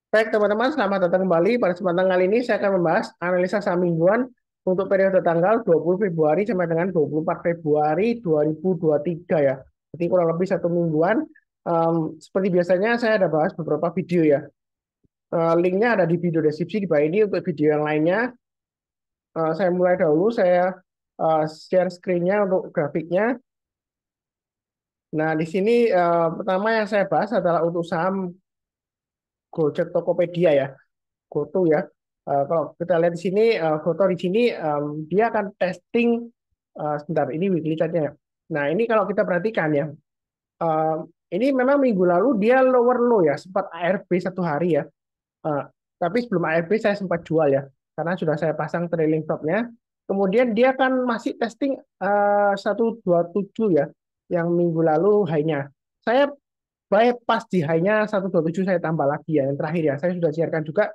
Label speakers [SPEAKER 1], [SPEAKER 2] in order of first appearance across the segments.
[SPEAKER 1] Baik teman-teman, selamat datang kembali. Pada kesempatan kali ini saya akan membahas analisa saham mingguan untuk periode tanggal 20 Februari sampai dengan 24 Februari 2023 ya. Jadi kurang lebih satu mingguan. Seperti biasanya saya ada bahas beberapa video ya. Linknya ada di video deskripsi di bawah ini untuk video yang lainnya. Saya mulai dahulu, saya share screen-nya untuk grafiknya. Nah, di sini pertama yang saya bahas adalah untuk saham Gojek Tokopedia ya. Goto ya. Kalau kita lihat di sini, foto di sini dia akan testing sebentar ini weekly chart-nya. Ya. Nah, ini kalau kita perhatikan ya, eh, ini memang minggu lalu dia lower low ya, sempat ARB satu hari ya. Eh, tapi sebelum ARB saya sempat jual ya, karena sudah saya pasang trailing stop-nya. Kemudian dia kan masih testing 127 ya, yang minggu lalu high-nya. Saya buy pas di high-nya 127 saya tambah lagi ya, yang terakhir ya. Saya sudah siarkan juga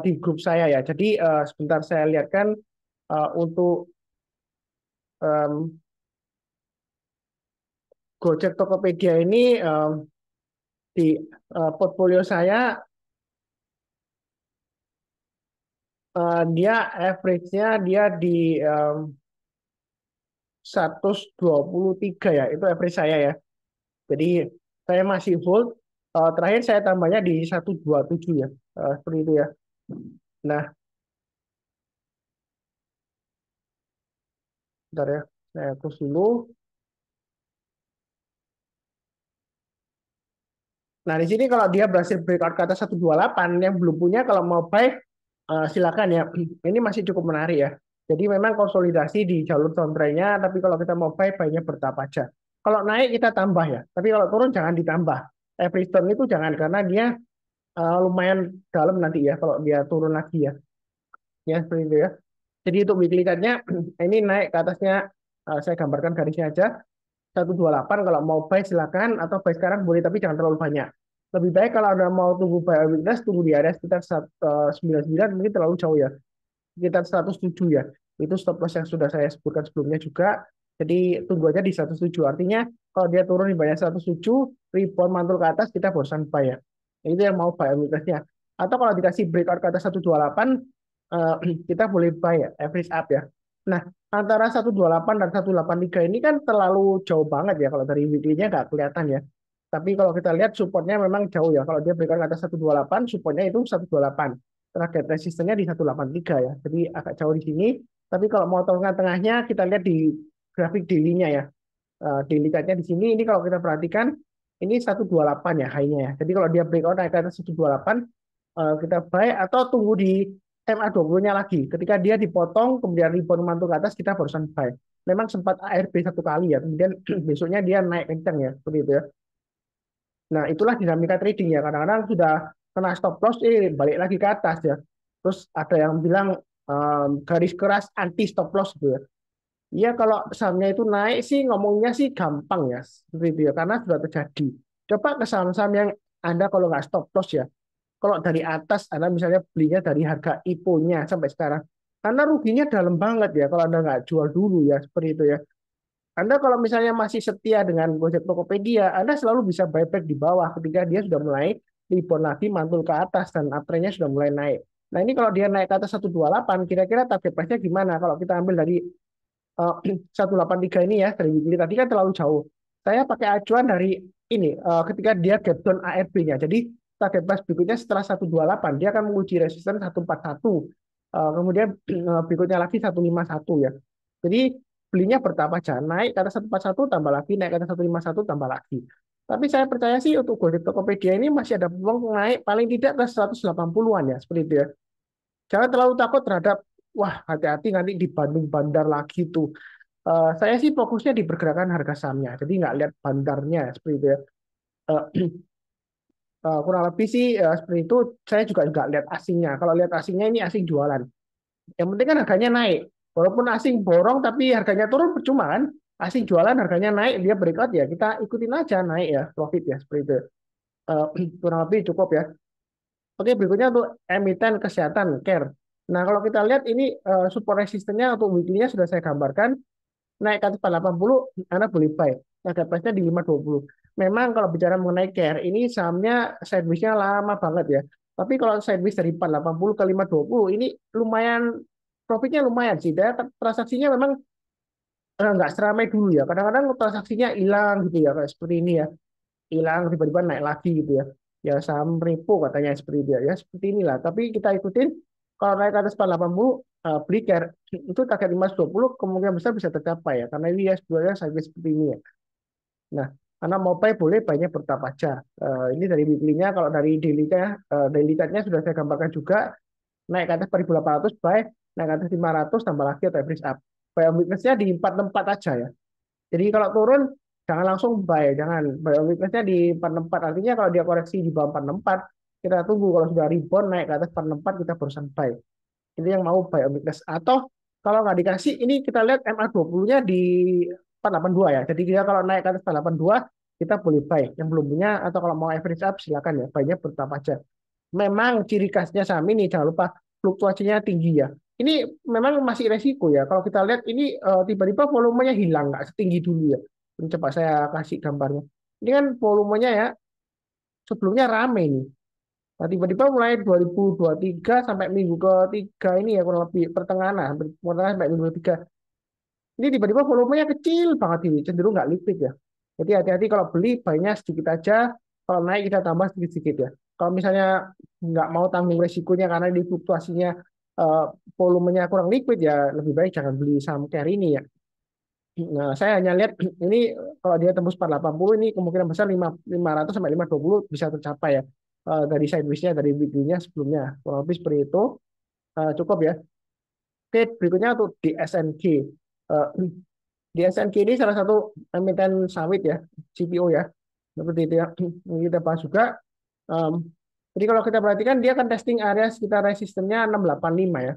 [SPEAKER 1] di grup saya ya. Jadi sebentar saya lihatkan untuk em, Gojek Tokopedia ini di portfolio saya dia average-nya dia di 123 ya. Itu average saya ya. Jadi saya masih hold. Terakhir saya tambahnya di 127 ya. Seperti itu ya. Nah, bentar ya. Saya hapus dulu. Nah, di sini kalau dia berhasil breakout ke atas 128, yang belum punya kalau mau buy silakan ya. Ini masih cukup menarik ya. Jadi memang konsolidasi di jalur downtrendnya, tapi kalau kita mau buy, buy-nya bertahap aja. Kalau naik kita tambah ya, tapi kalau turun jangan ditambah. Every turn itu jangan karena dia lumayan dalam nanti ya kalau dia turun lagi ya. Ya seperti itu ya. Jadi untuk weekly chart-nya ini naik ke atasnya saya gambarkan garisnya aja 128 kalau mau buy silakan atau buy sekarang boleh tapi jangan terlalu banyak. Lebih baik kalau Anda mau tunggu buy weakness tunggu di area sekitar 99 mungkin terlalu jauh ya. Sekitar 107 ya. Itu stop loss yang sudah saya sebutkan sebelumnya juga. Jadi tunggu aja di 107. Artinya kalau dia turun di banyak 107, rebound mantul ke atas kita bosan buy ya. Itu yang mau buy weakness-nya. Atau kalau dikasih breakout ke atas 128 eh, kita boleh buy ya, average up ya. Nah, antara 128 dan 183 ini kan terlalu jauh banget ya kalau dari weekly-nya nggak kelihatan ya. Tapi kalau kita lihat supportnya memang jauh ya. Kalau dia breakout ke atas 128, supportnya itu 128. Target resistennya di 183 ya. Jadi agak jauh di sini. Tapi kalau mau tengah-tengahnya kita lihat di grafik daily-nya ya. Daily chart-nya di sini ini kalau kita perhatikan ini 128 ya high-nya ya. Jadi kalau dia breakout naik ke atas 128 kita buy atau tunggu di MA20-nya lagi. Ketika dia dipotong kemudian rebound mantul ke atas kita barusan buy. Memang sempat ARB satu kali ya. Kemudian besoknya dia naik kencang ya. Seperti itu ya. Nah, itulah dinamika trading ya. Kadang-kadang sudah kena stop loss, balik lagi ke atas ya. Terus ada yang bilang garis keras anti stop loss gitu ya. Iya, kalau sahamnya itu naik sih ngomongnya sih gampang ya. Seperti itu ya, karena sudah terjadi. Coba ke saham-saham yang Anda kalau nggak stop loss ya. Kalau dari atas, Anda misalnya belinya dari harga IPO-nya sampai sekarang. Karena ruginya dalam banget ya kalau Anda nggak jual dulu ya. Seperti itu ya. Anda kalau misalnya masih setia dengan Gojek Tokopedia, Anda selalu bisa buyback di bawah ketika dia sudah mulai rebound lagi mantul ke atas dan uptrendnya sudah mulai naik. Nah ini kalau dia naik ke atas 128, kira-kira target price-nya gimana? Kalau kita ambil dari 183 ini ya, dari weekly tadi kan terlalu jauh. Saya pakai acuan dari ini, ketika dia gap down ARB-nya. Jadi target price berikutnya setelah 128, dia akan menguji resisten 141. Kemudian berikutnya lagi 151 ya. Jadi belinya bertahap aja, naik ke atas 141 tambah lagi, naik ke atas 151 tambah lagi. Tapi saya percaya sih untuk Gojek Tokopedia ini masih ada peluang naik paling tidak ke 180-an ya, seperti itu ya. Jangan terlalu takut terhadap, wah hati-hati nanti dibanding bandar lagi tuh. Saya sih fokusnya di pergerakan harga sahamnya, jadi nggak lihat bandarnya seperti itu ya. Eh, Kurang lebih sih seperti itu. Saya juga nggak lihat asingnya. Kalau lihat asingnya ini asing jualan. Yang penting kan harganya naik. Walaupun asing borong tapi harganya turun percuma kan. Asing jualan harganya naik, dia breakout ya kita ikutin aja naik ya profit ya seperti itu. Eh, Kurang lebih cukup ya. Oke berikutnya untuk emiten kesehatan care. Nah kalau kita lihat ini support resistennya untuk weekly-nya sudah saya gambarkan. Naik ke atas 480 Anda boleh buy. Harga price-nya di 520. Memang kalau bicara mengenai care ini sahamnya sideways-nya lama banget ya. Tapi kalau sideways dari 480 ke 520 ini lumayan profitnya lumayan sih. Dan transaksinya memang nggak seramai dulu ya. Kadang-kadang transaksinya hilang gitu ya kayak seperti ini ya. Hilang tiba-tiba naik lagi gitu ya. Ya saham repo katanya seperti itu ya. Ya seperti inilah. Tapi kita ikutin kalau naik ke atas 480 beli care itu target 520 kemungkinan besar bisa tercapai ya. Karena ini ya sebenarnya sideways seperti ini ya. Nah, karena mau buy boleh banyak bertahap aja. Ini dari weekly-nya, kalau dari daily-nya, daily chart-nya sudah saya gambarkan juga, naik ke atas 4.800 buy, naik ke atas 500 tambah lagi atau average up. Buy on weakness-nya di 464 aja ya. Jadi kalau turun, jangan langsung buy, jangan. Buy on weakness-nya di 464, artinya kalau dia koreksi di bawah 464, kita tunggu kalau sudah rebound naik ke atas 464, kita barusan buy. Ini yang mau buy on weakness. Atau kalau nggak dikasih, ini kita lihat MA20-nya di 482 ya. Jadi dia kalau naik ke atas 482, kita boleh buy. Yang belum punya, atau kalau mau average up, silakan ya. Buy-nya bertahap aja. Memang ciri khasnya saham ini, jangan lupa fluktuasinya tinggi ya. Ini memang masih resiko ya. Kalau kita lihat ini tiba-tiba volumenya hilang, nggak setinggi dulu ya. Ini coba saya kasih gambarnya. Ini kan volumenya ya, sebelumnya rame nih. Nah, tiba-tiba mulai 2023 sampai minggu ketiga ini ya kurang lebih pertengahan lah, hampir pertengahan sampai minggu ketiga. Ini tiba-tiba volumenya kecil banget ini, cenderung nggak liquid ya. Jadi hati-hati kalau beli, banyak sedikit aja. Kalau naik kita tambah sedikit-sedikit ya. Kalau misalnya nggak mau tanggung resikonya karena di fluktuasinya eh, volumenya kurang liquid ya, lebih baik jangan beli saham carry ini ya. Nah, saya hanya lihat ini kalau dia tembus 480 ini kemungkinan besar 500 sampai 520 bisa tercapai ya. Dari sideways-nya, dari weekly-nya sebelumnya. Kurang lebih seperti itu. Cukup ya. Oke, berikutnya untuk di SNG. Eh, di SNG ini salah satu emiten sawit ya, CPO ya. Seperti itu ya. Ini kita bahas juga. Um, jadi kalau kita perhatikan dia kan testing area sekitar resistennya 685 ya.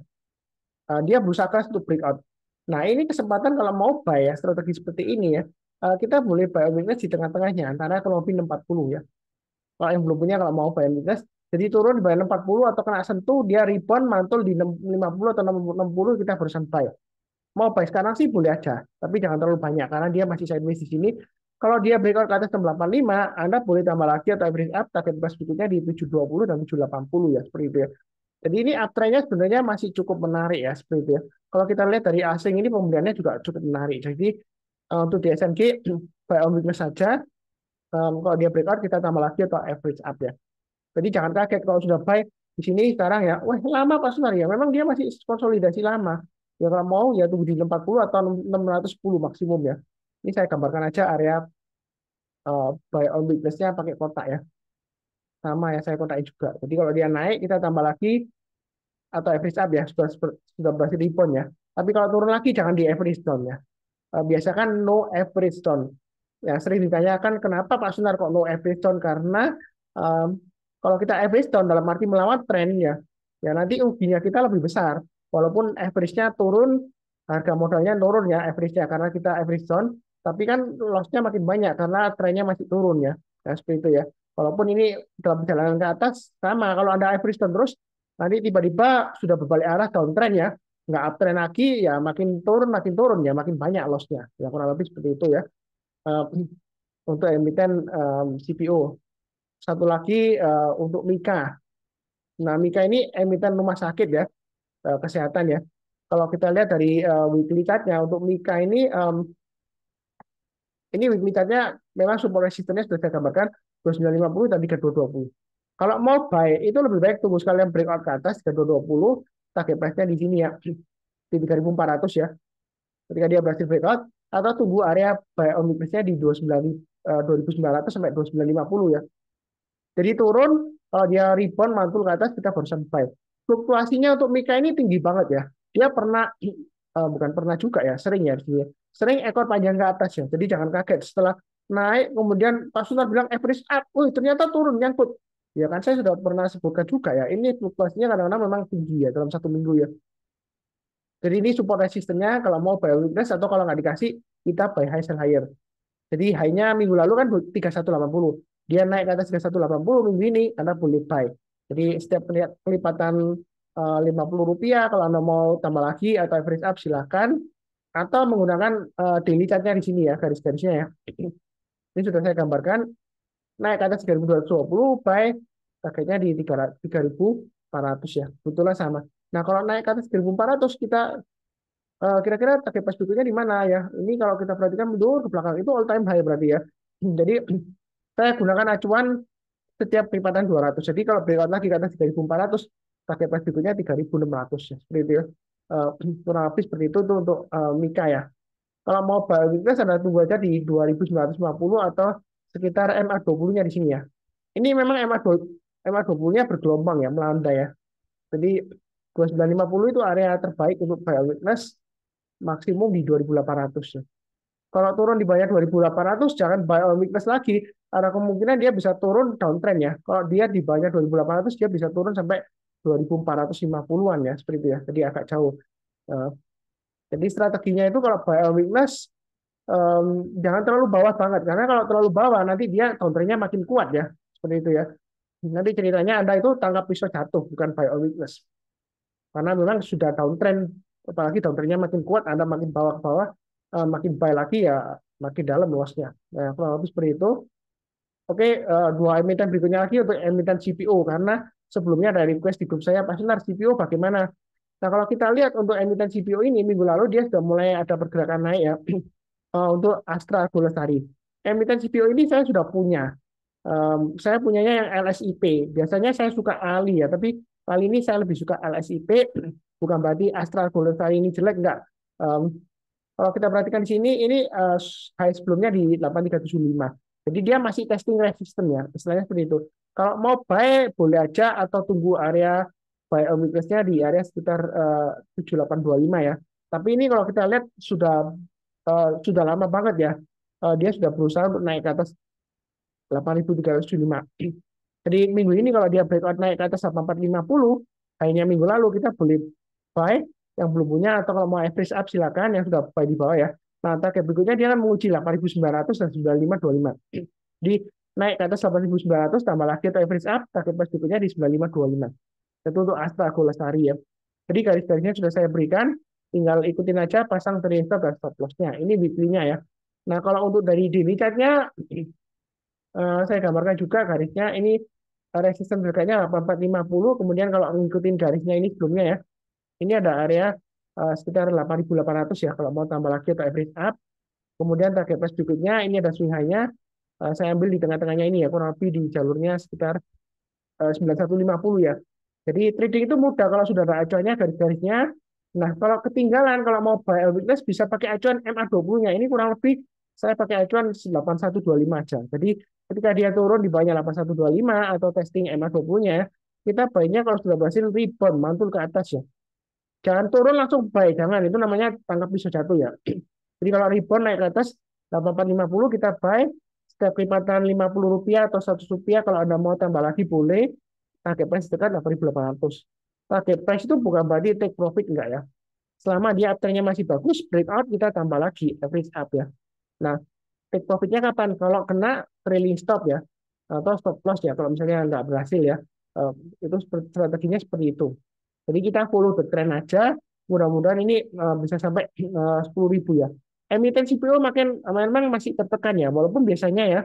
[SPEAKER 1] Dia berusaha keras untuk breakout. Nah, ini kesempatan kalau mau buy ya, strategi seperti ini ya. Kita boleh buy on weakness di tengah-tengahnya antara kurang lebih 640 ya. Kalau yang belum punya kalau mau buy on weakness, jadi turun di bawah 640 atau kena sentuh dia rebound mantul di 650 atau 660 kita berusaha buy. Mau buy sekarang sih boleh aja, tapi jangan terlalu banyak karena dia masih sideways di sini. Kalau dia breakout ke atas 685, Anda boleh tambah lagi atau average up target price berikutnya di 720 dan 780 ya, seperti itu ya. Jadi ini uptrendnya sebenarnya masih cukup menarik ya, seperti itu ya. Kalau kita lihat dari asing ini pembeliannya juga cukup menarik. Jadi untuk di SNG buy on weakness saja. Kalau dia breakout kita tambah lagi atau average up ya. Jadi jangan kaget kalau sudah buy di sini sekarang ya. Wah, lama Pak Sunar ya. Memang dia masih konsolidasi lama. Ya kalau mau ya tunggu di 40 atau 610 maksimum ya. Ini saya gambarkan aja area buy on weakness-nya pakai kotak ya. Sama ya saya kotakin juga. Jadi kalau dia naik kita tambah lagi atau average up ya sudah berhasil rebound ya. Tapi kalau turun lagi jangan di average down ya. Biasakan no average down. Ya sering ditanyakan kenapa Pak Sunar kok no average down karena um, kalau kita average down dalam arti melawan tren ya, ya nanti ruginya kita lebih besar. Walaupun average-nya turun, harga modalnya turun ya average-nya karena kita average down, tapi kan loss-nya makin banyak karena trennya masih turun ya. Nah, seperti itu ya. Walaupun ini dalam perjalanan ke atas sama kalau Anda average down terus nanti tiba-tiba sudah berbalik arah downtrend ya, nggak uptrend lagi ya makin turun ya makin banyak lossnya ya kurang lebih seperti itu ya. Eh, untuk emiten CPO. Satu lagi untuk Mika. Nah, Mika ini emiten rumah sakit ya, kesehatan ya. Kalau kita lihat dari weekly chart-nya untuk Mika ini weekly chart-nya memang support resistance sudah saya gambarkan 2950 dan 3220. Kalau mau buy itu lebih baik tunggu sekalian breakout ke atas 3220, target price-nya di sini ya di 3400 ya. Ketika dia berhasil breakout atau tunggu area buy on weakness-nya di 2900 sampai 2950 ya. Jadi turun, kalau dia rebound mantul ke atas kita barusan buy. Fluktuasinya untuk Mika ini tinggi banget ya. Dia pernah bukan pernah juga ya, sering ya dia. Sering ekor panjang ke atas ya. Jadi jangan kaget setelah naik kemudian Pak Sunar bilang average up, ternyata turun nyangkut. Ya kan saya sudah pernah sebutkan juga ya. Ini fluktuasinya kadang-kadang memang tinggi ya dalam satu minggu ya. Jadi ini support resistennya kalau mau buy weakness atau kalau nggak dikasih kita buy high sell higher. Jadi high-nya minggu lalu kan 3180. Dia naik ke atas 3180 minggu ini Anda boleh buy. Jadi setiap kelipatan Rp50 kalau Anda mau tambah lagi atau average up silakan atau menggunakan daily chart-nya di sini ya garis-garisnya ya. Ini sudah saya gambarkan naik ke atas 3220 buy targetnya di 3.400 ya, betulnya sama. Nah, kalau naik ke atas 3.400 kita kira-kira target price berikutnya di mana ya? Ini kalau kita perhatikan mundur ke belakang itu all time high berarti ya. Jadi saya gunakan acuan setiap lipatan 200. Jadi kalau breakout lagi ke atas 3.400, target price berikutnya 3.600 ya. Seperti itu ya. Eh, Kurang lebih seperti itu tuh untuk Mika ya. Kalau mau buy weakness ada tunggu aja di 2.950 atau sekitar MA20-nya di sini ya. Ini memang MA20-nya bergelombang ya, melandai ya. Jadi 2950 itu area terbaik untuk buy weakness maksimum di 2.800 ya. Kalau turun di bawah 2.800 jangan buy on weakness lagi. Ada kemungkinan dia bisa turun downtrend ya. Kalau dia di bawah 2.800 dia bisa turun sampai 2.450-an ya seperti itu ya. Jadi agak jauh. Eh, jadi strateginya itu kalau buy on weakness jangan terlalu bawah banget karena kalau terlalu bawah nanti dia downtrendnya makin kuat ya. Seperti itu ya. Nanti ceritanya Anda itu tangkap pisau jatuh bukan buy on weakness. Karena memang sudah downtrend apalagi downtrendnya makin kuat Anda makin bawah ke bawah makin buy lagi ya makin dalam luasnya. Nah, kurang lebih seperti itu. Oke, dua emiten berikutnya lagi untuk emiten CPO karena sebelumnya ada request di grup saya, Pak Sinar CPO bagaimana? Nah, kalau kita lihat untuk emiten CPO ini minggu lalu dia sudah mulai ada pergerakan naik ya untuk Astra Golestari. Emiten CPO ini saya sudah punya. Saya punyanya yang LSIP. Biasanya saya suka Ali ya, tapi kali ini saya lebih suka LSIP. Bukan berarti Astra Golestari ini jelek, enggak. Um, Kalau kita perhatikan di sini, ini high sebelumnya di 8375. Jadi dia masih testing resistance ya, istilahnya seperti itu. Kalau mau buy, boleh aja atau tunggu area buy on weakness-nya di area sekitar 7825 ya. Tapi ini kalau kita lihat sudah lama banget ya. Dia sudah berusaha untuk naik ke atas 8.375. Jadi minggu ini kalau dia breakout naik ke atas 8450, hanya minggu lalu kita boleh buy yang belum punya atau kalau mau average up silakan yang sudah buy di bawah ya. Nah, target berikutnya dia akan menguji 8.900 dan 9525. Di naik ke atas 8.900 tambah lagi atau average up, target price berikutnya di 9525. Itu untuk Astra Golestari ya. Jadi garis-garisnya sudah saya berikan, tinggal ikutin aja pasang trailing stop dan stop loss-nya. Ini weekly-nya ya. Nah, kalau untuk dari daily chart-nya saya gambarkan juga garisnya ini resistance harganya 8450, kemudian kalau ngikutin garisnya ini sebelumnya ya, ini ada area sekitar 8.800 ya kalau mau tambah lagi atau average up. Kemudian target price berikutnya ini ada swing high-nya. Saya ambil di tengah-tengahnya ini ya, kurang lebih di jalurnya sekitar 9150 ya. Jadi trading itu mudah kalau sudah ada acuannya garis-garisnya. Nah, kalau ketinggalan kalau mau buy weakness bisa pakai acuan MA20-nya. Ini kurang lebih saya pakai acuan 8125 aja. Jadi ketika dia turun di bawahnya 8125 atau testing MA20-nya, kita buy-nya kalau sudah berhasil rebound mantul ke atas ya. Jangan turun langsung buy, jangan. Itu namanya tangkap pisau jatuh ya. Jadi kalau rebound naik ke atas 8450 kita buy setiap lipatan Rp50 atau Rp100 kalau Anda mau tambah lagi boleh. Target price dekat 8.800. Target price itu bukan berarti take profit enggak ya. Selama dia uptrendnya masih bagus, breakout kita tambah lagi average up ya. Nah, take profitnya kapan? Kalau kena trailing stop ya atau stop loss ya. Kalau misalnya nggak berhasil ya, itu strateginya seperti itu. Jadi kita follow the trend aja. Mudah-mudahan ini bisa sampai 10.000 ya. Emiten CPO memang masih tertekan ya. Walaupun biasanya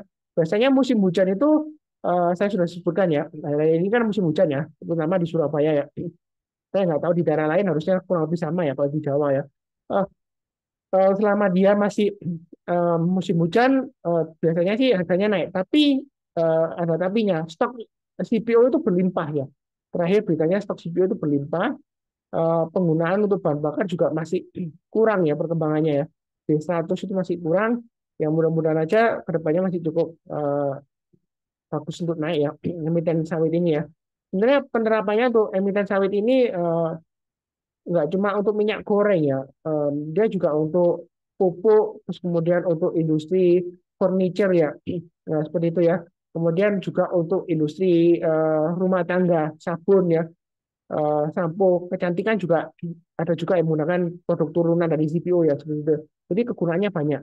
[SPEAKER 1] musim hujan itu saya sudah sebutkan ya. Nah, ini kan musim hujan ya, terutama di Surabaya ya. Saya nggak tahu di daerah lain harusnya kurang lebih sama ya kalau di Jawa ya. Eh, Selama dia masih musim hujan, biasanya sih harganya naik. Tapi ada tapinya. Stok CPO itu berlimpah ya. Terakhir beritanya stok CPO itu berlimpah. Penggunaan untuk bahan bakar juga masih kurang ya perkembangannya ya. B100 itu masih kurang. Yang mudah-mudahan aja kedepannya masih cukup bagus untuk naik ya emiten sawit ini ya. Sebenarnya penerapannya untuk emiten sawit ini nggak cuma untuk minyak goreng ya, dia juga untuk pupuk, terus kemudian untuk industri furniture ya, nah, seperti itu ya. Kemudian juga untuk industri rumah tangga, sabun ya, sampo, kecantikan juga ada juga yang menggunakan produk turunan dari CPO ya, seperti itu. Jadi kegunaannya banyak.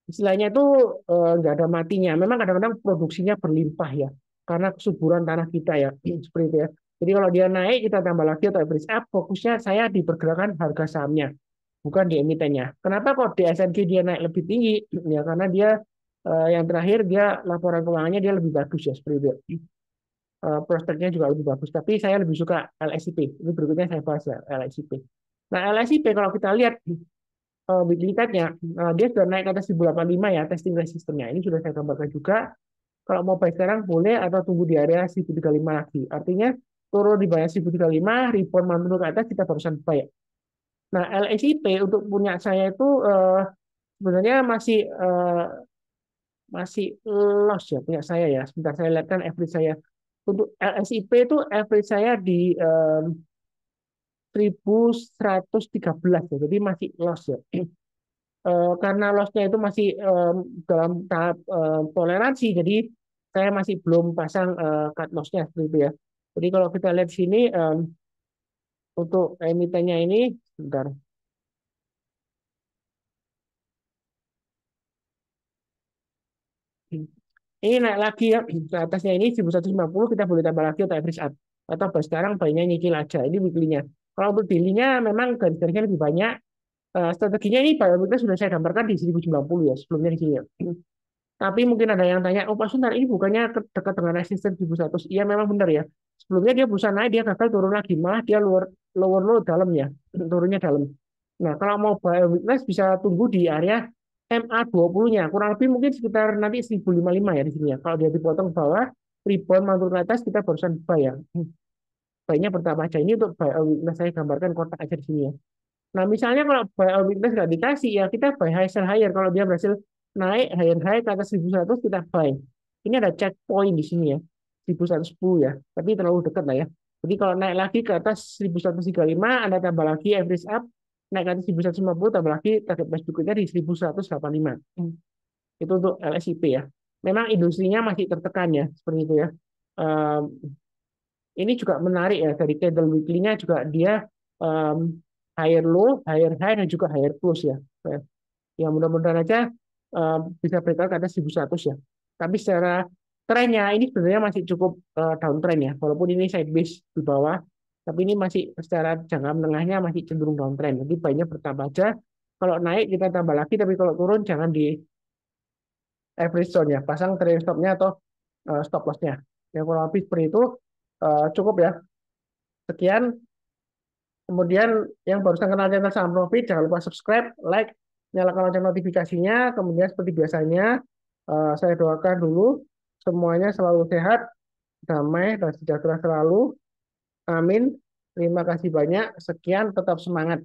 [SPEAKER 1] Istilahnya itu nggak ada matinya. Memang kadang-kadang produksinya berlimpah ya, karena kesuburan tanah kita ya, seperti itu ya. Jadi kalau dia naik kita tambah lagi atau average up, fokusnya saya di pergerakan harga sahamnya, bukan di emitennya. Kenapa kok di SNG dia naik lebih tinggi? Ya karena dia yang terakhir dia laporan keuangannya dia lebih bagus ya seperti itu. prospeknya juga lebih bagus. Tapi saya lebih suka LSIP. Ini berikutnya saya bahas ya, LSIP. Nah, LSIP kalau kita lihat weekly chart-nya, dia sudah naik ke atas 1085 ya, testing resistance-nya. Ini sudah saya gambarkan juga. Kalau mau buy sekarang boleh atau tunggu di area 1035 lagi. Artinya turun di bawah 1035, rebound mantul ke atas kita barusan buy. Nah, LSIP untuk punya saya itu sebenarnya masih loss ya punya saya ya. Sebentar saya lihat kan average saya. Untuk LSIP itu average saya di 1113 ya. Jadi masih loss ya. Karena lossnya itu masih dalam tahap toleransi, jadi saya masih belum pasang cut lossnya seperti itu ya. Jadi kalau kita lihat sini untuk emitennya ini, sebentar. Ini naik lagi ya ke atasnya ini 1150 kita boleh tambah lagi untuk average up. Atau sekarang bayinya nyicil aja. Ini weekly-nya. Kalau untuk daily-nya memang garis-garisnya lebih banyak. Strateginya ini Pak Weekly sudah saya gambarkan di 1090 ya sebelumnya di sini ya. Tapi mungkin ada yang tanya, oh Pak Sunar ini bukannya dekat dengan resisten 1100? Iya memang benar ya. Sebelumnya dia berusaha naik, dia gagal turun lagi. Malah dia lower low dalam ya, turunnya dalam. Nah kalau mau buy weakness bisa tunggu di area MA20-nya. Kurang lebih mungkin sekitar nanti 1055 ya di sini ya. Kalau dia dipotong bawah, rebound mantul ke atas, kita barusan buy ya. Buy-nya pertama aja. Ini untuk buy weakness saya gambarkan kotak aja di sini ya. Nah, misalnya kalau buy all weakness nggak dikasih, ya kita buy high sell higher. Kalau dia berhasil naik higher high ke atas 1100, kita buy. Ini ada checkpoint di sini ya, 1110 ya. Tapi terlalu dekat lah ya. Jadi kalau naik lagi ke atas 1135, Anda tambah lagi average up, naik ke atas 1150, tambah lagi target price berikutnya di 1185. Itu untuk LSIP ya. Memang industrinya masih tertekan ya, seperti itu ya. Um, ini juga menarik ya dari candle weekly-nya juga dia um, higher low, higher high dan juga higher close ya. Ya mudah-mudahan aja bisa breakout ke atas 1100 ya. Tapi secara trennya ini sebenarnya masih cukup downtrend ya. Walaupun ini sideways di bawah, tapi ini masih secara jangka menengahnya masih cenderung downtrend. Jadi banyak bertambah aja. Kalau naik kita tambah lagi, tapi kalau turun jangan di average zone ya. Pasang trailing stop-nya atau stop loss-nya. Ya kurang lebih seperti itu cukup ya. Sekian. Kemudian yang barusan kenal channel Saham Profit, jangan lupa subscribe, like, nyalakan lonceng notifikasinya. Kemudian seperti biasanya, saya doakan dulu semuanya selalu sehat, damai, dan sejahtera selalu. Amin. Terima kasih banyak. Sekian, tetap semangat.